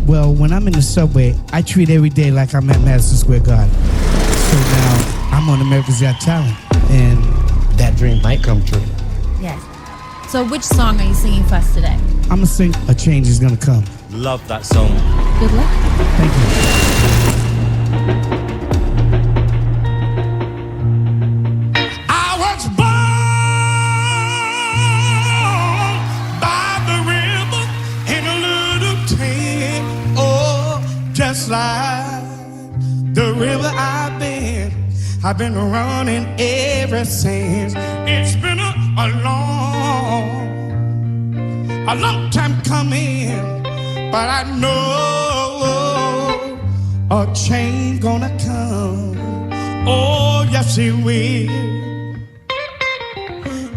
Well, when I'm in the subway, I treat every day like I'm at Madison Square Garden. So now I'm on America's Got Talent, and that dream might come true. Yes. So which song are you singing for us today? I'm gonna sing A Change Is Gonna Come. Love that song. Good luck. Thank you. I was born by the river in a little tent. Oh, just like the river I've been running ever since. It's been a long time coming, but I know a change gonna come. Oh, yes, it will.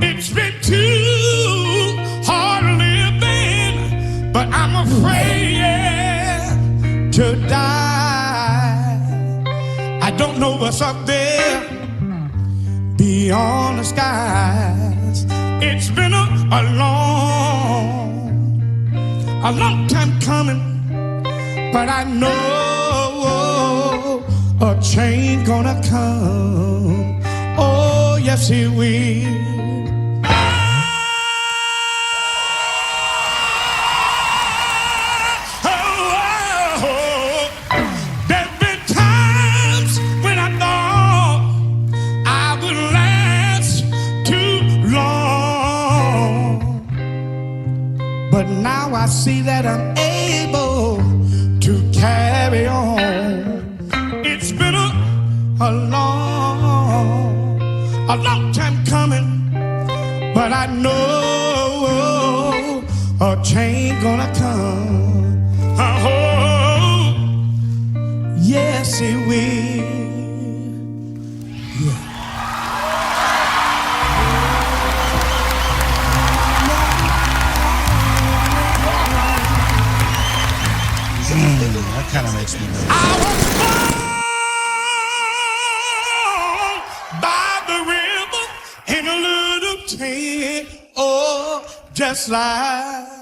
It's been too hard living, but I'm afraid to die. I don't know what's up there beyond the skies. It's been a long time coming, but I know a change gonna come. Oh, yes, it will. There's been times when I thought I would last too long, but now I see that I'm able to carry on. It's been a long time coming, but I know a change gonna come. Oh, yes, it will. Yeah. That kind of makes me nervous. I was born by the river in a little tent. Oh, just like